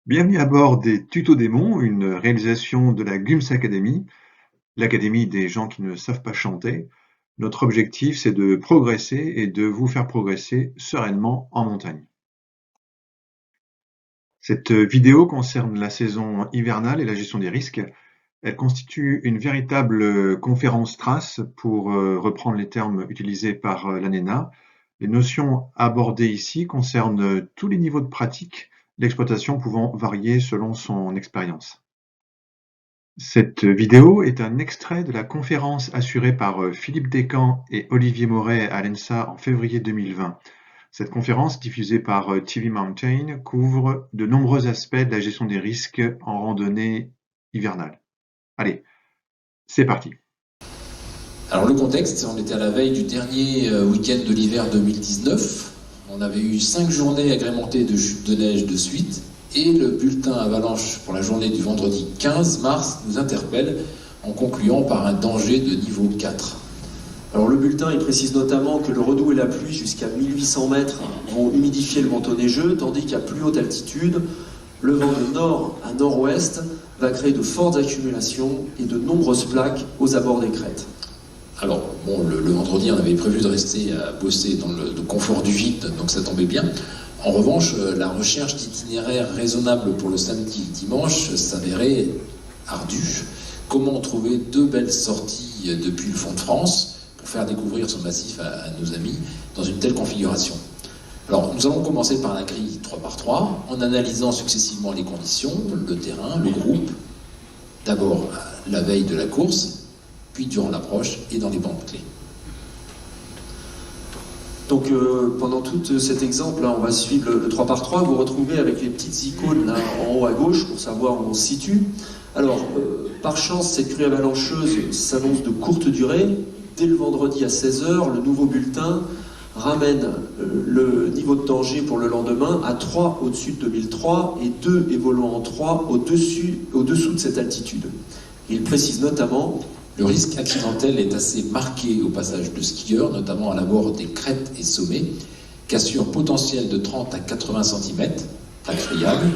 Bienvenue à bord des Tutos Démons, une réalisation de la GUMS Academy, l'académie des gens qui ne savent pas chanter. Notre objectif, c'est de progresser et de vous faire progresser sereinement en montagne. Cette vidéo concerne la saison hivernale et la gestion des risques. Elle constitue une véritable conférence trace pour reprendre les termes utilisés par l'ANENA. Les notions abordées ici concernent tous les niveaux de pratique, l'exploitation pouvant varier selon son expérience. Cette vidéo est un extrait de la conférence assurée par Philippe Descamps et Olivier Moret à l'ENSA en février 2020. Cette conférence, diffusée par TV Mountain, couvre de nombreux aspects de la gestion des risques en randonnée hivernale. Allez, c'est parti. Alors le contexte, on était à la veille du dernier week-end de l'hiver 2019. On avait eu 5 journées agrémentées de chutes de neige de suite. Et le bulletin avalanche pour la journée du vendredi 15 mars nous interpelle en concluant par un danger de niveau 4. Alors le bulletin il précise notamment que le redoux et la pluie jusqu'à 1800 mètres vont humidifier le manteau neigeux, tandis qu'à plus haute altitude, le vent de nord à nord-ouest va créer de fortes accumulations et de nombreuses plaques aux abords des crêtes. Alors bon, le vendredi on avait prévu de rester à bosser dans le confort du gîte, donc ça tombait bien. En revanche, la recherche d'itinéraires raisonnables pour le samedi et dimanche s'avérait ardue. Comment trouver 2 belles sorties depuis le fond de France pour faire découvrir ce massif à nos amis dans une telle configuration? Alors, nous allons commencer par la grille 3x3, en analysant successivement les conditions, le terrain, le groupe, d'abord la veille de la course, puis durant l'approche et dans les bandes clés. Donc pendant tout cet exemple, là, on va suivre le 3x3. Vous retrouvez avec les petites icônes là, en haut à gauche pour savoir où on se situe. Alors, par chance, cette crue avalancheuse s'annonce de courte durée. Dès le vendredi à 16h, le nouveau bulletin ramène le niveau de danger pour le lendemain à 3 au-dessus de 2003 et 2 évoluant en 3 au-dessous de cette altitude. Il précise notamment: le risque accidentel est assez marqué au passage de skieurs, notamment à l'abord des crêtes et sommets, cassure potentielle de 30 à 80 cm, plaque friable.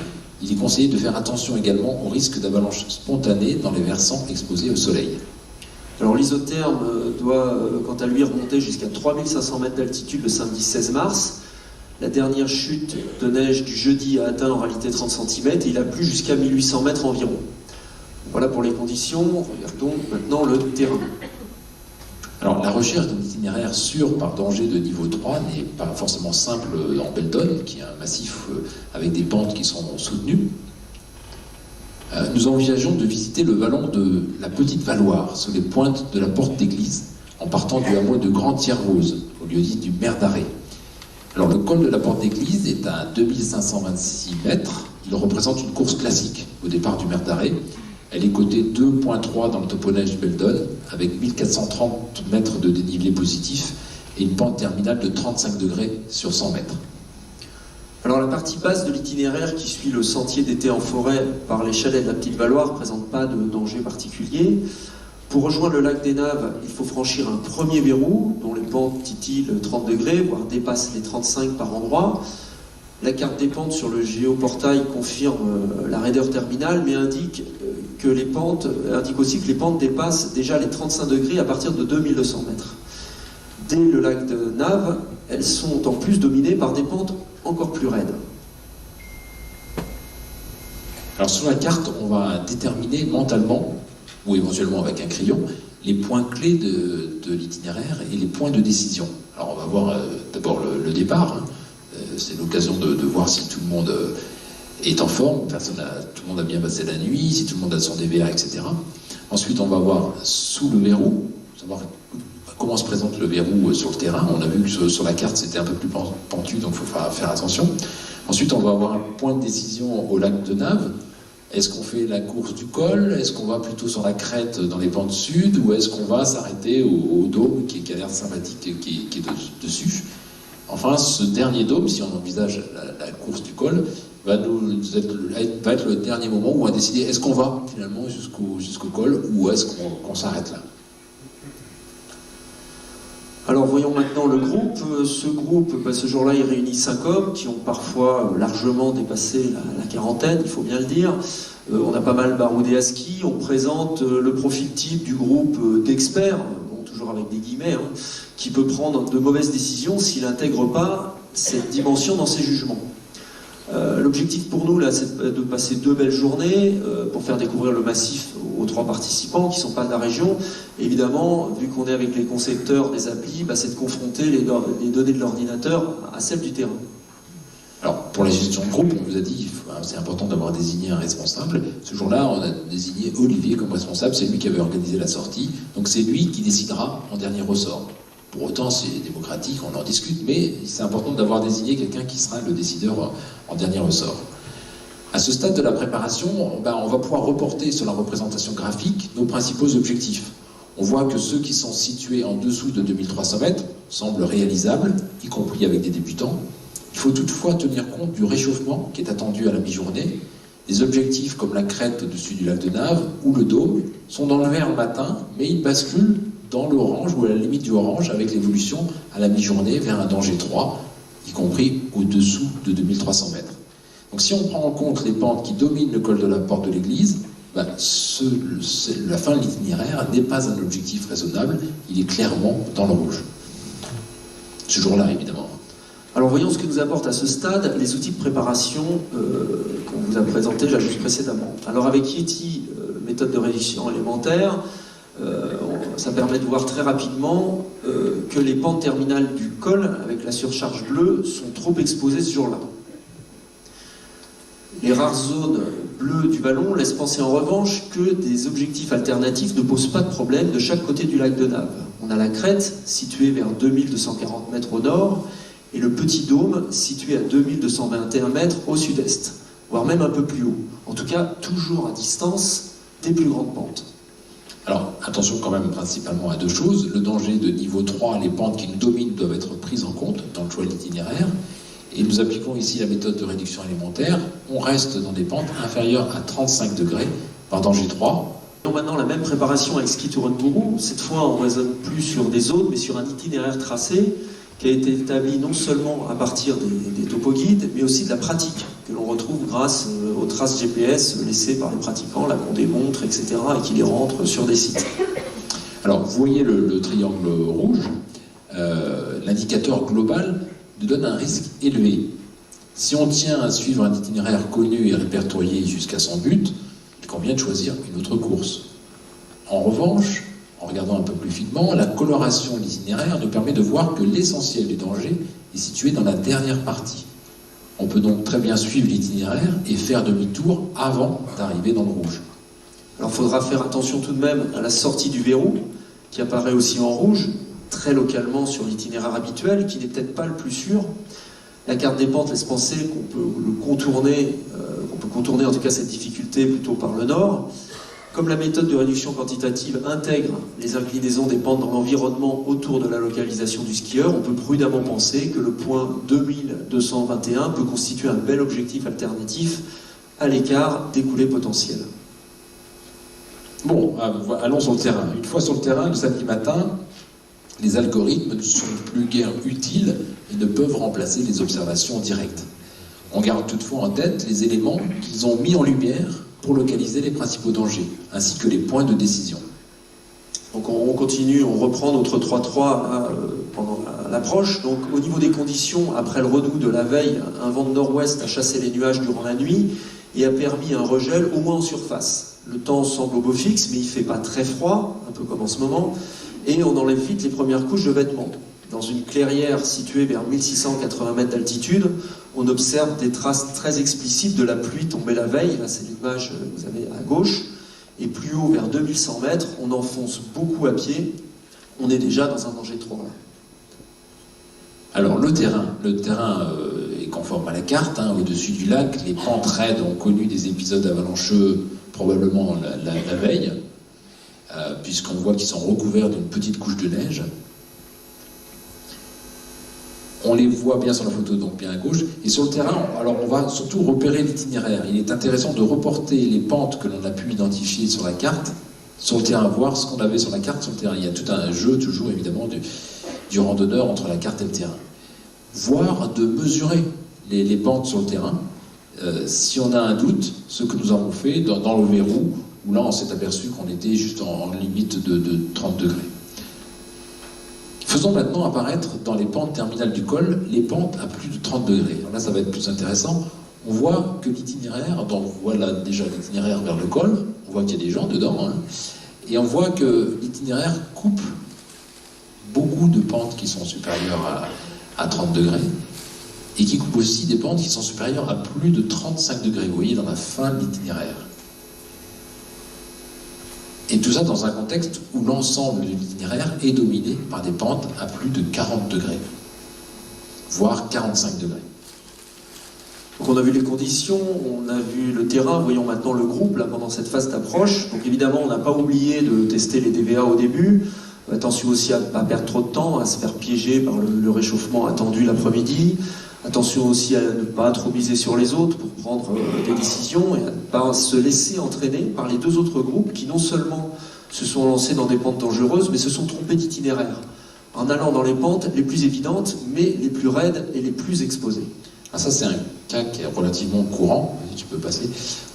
Il est conseillé de faire attention également au risque d'avalanche spontanée dans les versants exposés au soleil. Alors l'isotherme doit quant à lui remonter jusqu'à 3500 mètres d'altitude le samedi 16 mars. La dernière chute de neige du jeudi a atteint en réalité 30 cm et il a plu jusqu'à 1800 mètres environ. Voilà pour les conditions. Regardons maintenant le terrain. Alors, la recherche d'un itinéraire sûr par danger de niveau 3 n'est pas forcément simple en Beldon, qui est un massif avec des pentes qui sont soutenues. Nous envisageons de visiter le vallon de la Petite Valloire, sur les pointes de la porte d'église, en partant du hameau de Grand-Thiervose, au lieu-dit du Maire d'Arrêt. Alors, le col de la porte d'église est à 2526 mètres. Il représente une course classique au départ du Maire d'Arrêt. Elle est cotée 2.3 dans le topo-neige Beldon, avec 1430 mètres de dénivelé positif et une pente terminale de 35 degrés sur 100 mètres. Alors la partie basse de l'itinéraire qui suit le sentier d'été en forêt par les chalets de la Petite Valloire ne présente pas de danger particulier. Pour rejoindre le lac des Naves, il faut franchir un premier verrou dont les pentes titillent 30 degrés, voire dépassent les 35 par endroit. La carte des pentes sur le géoportail confirme la raideur terminale, mais indique aussi que les pentes dépassent déjà les 35 degrés à partir de 2200 mètres. Dès le lac de Naves, elles sont en plus dominées par des pentes encore plus raides. Alors sur la carte, on va déterminer mentalement, ou éventuellement avec un crayon, les points clés de l'itinéraire et les points de décision. Alors on va voir d'abord le départ. C'est l'occasion de voir si tout le monde est en forme, tout le monde a bien passé la nuit, si tout le monde a son DVR, etc. Ensuite, on va voir sous le verrou, savoir comment se présente le verrou sur le terrain. On a vu que sur la carte, c'était un peu plus pentu, donc il faut faire attention. Ensuite, on va avoir un point de décision au lac de Naves. Est-ce qu'on fait la course du col? Est-ce qu'on va plutôt sur la crête dans les pentes sud? Ou est-ce qu'on va s'arrêter au dôme qui a l'air sympathique, qui est dessus? Enfin, ce dernier dôme, si on envisage la course du col, va être le dernier moment où on va décider est-ce qu'on va finalement jusqu'au col ou est-ce qu'on s'arrête là. Alors voyons maintenant le groupe. Ce groupe, ce jour-là, il réunit 5 hommes qui ont parfois largement dépassé la quarantaine, il faut bien le dire. On a pas mal baroudé à ski. On présente le profil type du groupe d'experts, bon, toujours avec des guillemets, hein, qui peut prendre de mauvaises décisions s'il n'intègre pas cette dimension dans ses jugements. L'objectif pour nous, là, c'est de passer 2 belles journées pour faire découvrir le massif aux 3 participants qui ne sont pas de la région. Évidemment, vu qu'on est avec les concepteurs des applis, c'est de confronter les données de l'ordinateur à celles du terrain. Alors, pour la gestion de groupe, on vous a dit c'est important d'avoir désigné un responsable. Ce jour-là, on a désigné Olivier comme responsable, c'est lui qui avait organisé la sortie. Donc c'est lui qui décidera en dernier ressort. Pour autant, c'est démocratique, on en discute, mais c'est important d'avoir désigné quelqu'un qui sera le décideur en dernier ressort. À ce stade de la préparation, on va pouvoir reporter sur la représentation graphique nos principaux objectifs. On voit que ceux qui sont situés en dessous de 2300 mètres semblent réalisables, y compris avec des débutants. Il faut toutefois tenir compte du réchauffement qui est attendu à la mi-journée. Les objectifs comme la crête au-dessus du lac de Naves ou le dôme sont dans le vert le matin, mais ils basculent dans l'orange ou à la limite du orange avec l'évolution à la mi-journée vers un danger 3, y compris au-dessous de 2300 mètres. Donc si on prend en compte les pentes qui dominent le col de la porte de l'église, la fin de l'itinéraire n'est pas un objectif raisonnable, il est clairement dans le rouge. Ce jour-là, évidemment. Alors voyons ce que nous apportent à ce stade les outils de préparation qu'on vous a présentés là juste précédemment. Alors avec Yeti, méthode de réduction élémentaire, ça permet de voir très rapidement que les pentes terminales du col avec la surcharge bleue sont trop exposées ce jour-là. Les rares zones bleues du ballon laissent penser en revanche que des objectifs alternatifs ne posent pas de problème de chaque côté du lac de Naves. On a la crête située vers 2240 mètres au nord et le petit dôme situé à 2221 mètres au sud-est, voire même un peu plus haut. En tout cas, toujours à distance des plus grandes pentes. Alors, attention quand même principalement à 2 choses. Le danger de niveau 3, les pentes qui nous dominent doivent être prises en compte dans le choix de l'itinéraire. Et nous appliquons ici la méthode de réduction élémentaire. On reste dans des pentes inférieures à 35 degrés par danger 3. Maintenant, la même préparation avec Ski Touren Gourou. Cette fois, on ne raisonne plus sur des zones, mais sur un itinéraire tracé qui a été établi non seulement à partir des topoguides, mais aussi de la pratique que l'on retrouve grâce aux traces GPS laissées par les pratiquants, là qu'on démontre, etc., et qui les rentrent sur des sites. Alors, vous voyez le triangle rouge, l'indicateur global nous donne un risque élevé. Si on tient à suivre un itinéraire connu et répertorié jusqu'à son but, il convient de choisir une autre course. En revanche, en regardant un peu plus finement, la coloration de l'itinéraire nous permet de voir que l'essentiel du danger est situé dans la dernière partie. On peut donc très bien suivre l'itinéraire et faire demi-tour avant d'arriver dans le rouge. Alors il faudra faire attention tout de même à la sortie du verrou, qui apparaît aussi en rouge, très localement sur l'itinéraire habituel, qui n'est peut-être pas le plus sûr. La carte des pentes laisse penser qu'on peut contourner en tout cas cette difficulté plutôt par le nord. Comme la méthode de réduction quantitative intègre les inclinaisons des pentes dans l'environnement autour de la localisation du skieur, on peut prudemment penser que le point 2221 peut constituer un bel objectif alternatif à l'écart des coulées potentielles. Bon, allons sur le terrain. Une fois sur le terrain, le samedi matin, les algorithmes ne sont plus guère utiles et ne peuvent remplacer les observations directes. On garde toutefois en tête les éléments qu'ils ont mis en lumière pour localiser les principaux dangers, ainsi que les points de décision. Donc on continue, on reprend notre 3-3 pendant l'approche. Donc au niveau des conditions, après le redout de la veille, un vent de nord-ouest a chassé les nuages durant la nuit et a permis un regel au moins en surface. Le temps semble au beau fixe, mais il ne fait pas très froid, un peu comme en ce moment, et on enlève vite les premières couches de vêtements. Dans une clairière située vers 1680 mètres d'altitude, on observe des traces très explicites de la pluie tombée la veille. Là, c'est l'image que vous avez à gauche. Et plus haut, vers 2100 mètres, on enfonce beaucoup à pied. On est déjà dans un danger 3. Alors, le terrain est conforme à la carte. Au-dessus du lac, les pentes raides ont connu des épisodes avalancheux, probablement la veille, puisqu'on voit qu'ils sont recouverts d'une petite couche de neige. On les voit bien sur la photo, donc bien à gauche. Et sur le terrain, alors on va surtout repérer l'itinéraire. Il est intéressant de reporter les pentes que l'on a pu identifier sur la carte, sur le terrain, voir ce qu'on avait sur la carte sur le terrain. Il y a tout un jeu, toujours évidemment, du randonneur entre la carte et le terrain, voire de mesurer les pentes sur le terrain. Si on a un doute, ce que nous avons fait dans le verrou, où là on s'est aperçu qu'on était juste en limite de 30 degrés. Faisons maintenant apparaître dans les pentes terminales du col les pentes à plus de 30 degrés. Alors là ça va être plus intéressant. On voit que l'itinéraire, donc voilà déjà l'itinéraire vers le col, on voit qu'il y a des gens dedans, hein, et on voit que l'itinéraire coupe beaucoup de pentes qui sont supérieures à 30 degrés, et qui coupe aussi des pentes qui sont supérieures à plus de 35 degrés, vous voyez, dans la fin de l'itinéraire. Et tout ça dans un contexte où l'ensemble de l'itinéraire est dominé par des pentes à plus de 40 degrés, voire 45 degrés. Donc on a vu les conditions, on a vu le terrain, voyons maintenant le groupe là, pendant cette phase d'approche. Donc évidemment on n'a pas oublié de tester les DVA au début. Attention aussi à ne pas perdre trop de temps, à se faire piéger par le réchauffement attendu l'après-midi. Attention aussi à ne pas trop miser sur les autres pour prendre des décisions et à ne pas se laisser entraîner par les deux autres groupes qui non seulement se sont lancés dans des pentes dangereuses, mais se sont trompés d'itinéraire en allant dans les pentes les plus évidentes, mais les plus raides et les plus exposées. Ah, ça c'est un cas qui est relativement courant, si tu peux passer,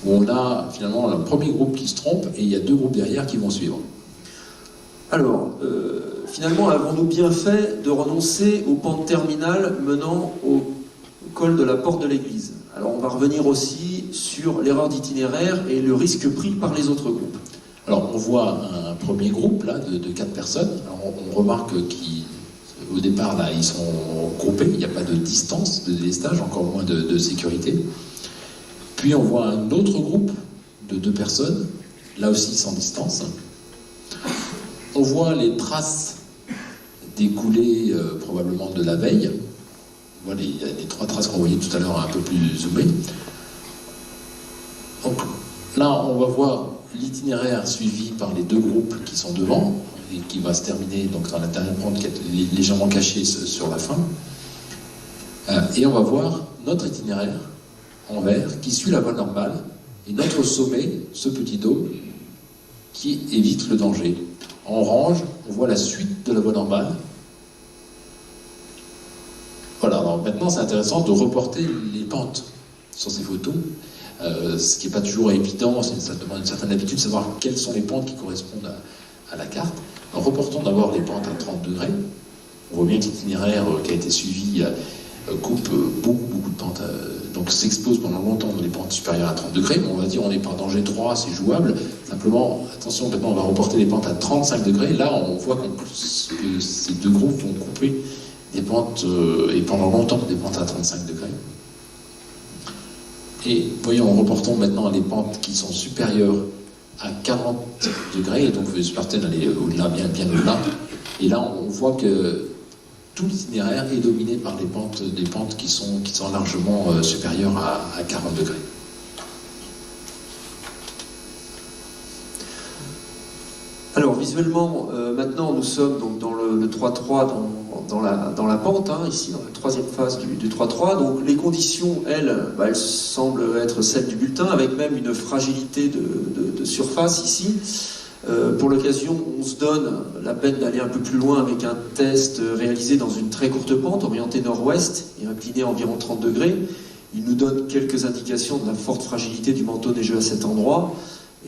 où on a finalement le premier groupe qui se trompe et il y a deux groupes derrière qui vont suivre. Alors, finalement, avons-nous bien fait de renoncer aux pentes terminales menant au col de la porte de l'église? Alors, on va revenir aussi sur l'erreur d'itinéraire et le risque pris par les autres groupes. Alors, on voit un premier groupe là de 4 personnes. Alors, on remarque qu'au départ, là, ils sont groupés, il n'y a pas de distance de délestage, encore moins de sécurité. Puis, on voit un autre groupe de 2 personnes, là aussi sans distance. On voit les traces des coulées probablement de la veille. On voit les 3 traces qu'on voyait tout à l'heure un peu plus zoomées. Donc là, on va voir l'itinéraire suivi par les 2 groupes qui sont devant et qui va se terminer donc dans la dernière pente qui est légèrement cachée sur la fin. Et on va voir notre itinéraire en vert qui suit la voie normale et notre sommet, ce petit dôme, qui évite le danger. En orange, on voit la suite de la voie normale. Voilà, alors maintenant c'est intéressant de reporter les pentes sur ces photos, ce qui n'est pas toujours évident, ça demande une certaine habitude de savoir quelles sont les pentes qui correspondent à la carte. En reportant d'abord les pentes à 30 degrés, on voit bien que l'itinéraire qui a été suivi coupe beaucoup de pentes, donc s'expose pendant longtemps dans les pentes supérieures à 30 degrés, mais on va dire on n'est pas en danger 3, c'est jouable. Simplement, attention, maintenant on va reporter les pentes à 35 degrés, là on voit que ces 2 groupes vont couper des pentes, et pendant longtemps des pentes à 35 degrés. Et voyons, en reportant maintenant les pentes qui sont supérieures à 40 degrés, et donc certaines aller au-delà, bien au-delà, et là on voit que tout l'itinéraire est dominé par des pentes qui sont largement supérieures à 40 degrés. Alors visuellement, maintenant nous sommes donc dans le 3-3 dans la pente, hein, ici dans la 3e phase du 3-3. Donc les conditions, elles semblent être celles du bulletin, avec même une fragilité de surface ici. Pour l'occasion, on se donne la peine d'aller un peu plus loin avec un test réalisé dans une très courte pente, orientée nord-ouest et inclinée à environ 30 degrés. Il nous donne quelques indications de la forte fragilité du manteau neigeux à cet endroit.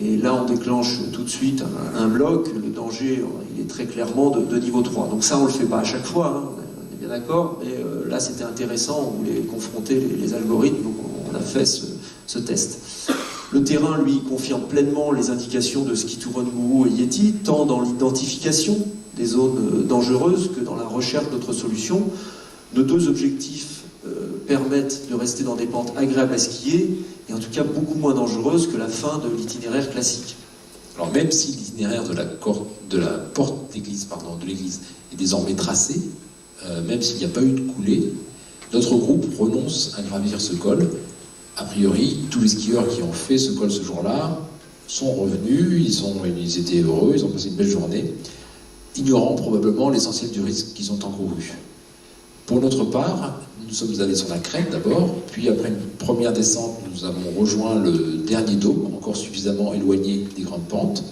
Et là, on déclenche tout de suite un bloc. Le danger, il est très clairement de niveau 3. Donc ça, on ne le fait pas à chaque fois, hein, on est bien d'accord. Mais là, c'était intéressant, on voulait confronter les algorithmes, donc on a fait ce test. Le terrain, lui, confirme pleinement les indications de Ski to Run Guru et Yeti, tant dans l'identification des zones dangereuses que dans la recherche d'autres solutions. Nos 2 objectifs permettent de rester dans des pentes agréables à skier et en tout cas beaucoup moins dangereuses que la fin de l'itinéraire classique. Alors même si l'itinéraire de la porte d'église, de l'église est désormais tracé, même s'il n'y a pas eu de coulée, notre groupe renonce à gravir ce col. A priori, tous les skieurs qui ont fait ce col ce jour-là sont revenus, ils étaient heureux, ils ont passé une belle journée, ignorant probablement l'essentiel du risque qu'ils ont encouru. Pour notre part, nous sommes allés sur la crête d'abord, puis après une première descente, nous avons rejoint le dernier dôme, encore suffisamment éloigné des grandes pentes.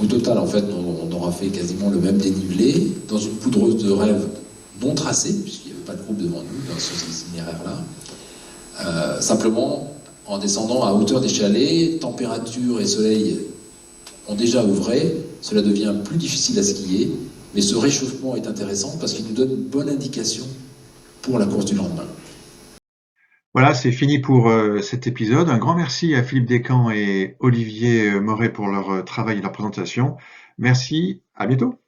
Au total, en fait, on aura fait quasiment le même dénivelé, dans une poudreuse de rêve non tracée, puisqu'il n'y avait pas de groupe devant nous sur ces itinéraires-là. Simplement, en descendant à hauteur des chalets, température et soleil ont déjà œuvré, cela devient plus difficile à skier, mais ce réchauffement est intéressant parce qu'il nous donne une bonne indication pour la course du lendemain. Voilà, c'est fini pour cet épisode. Un grand merci à Philippe Descamps et Olivier Moret pour leur travail et leur présentation. Merci, à bientôt.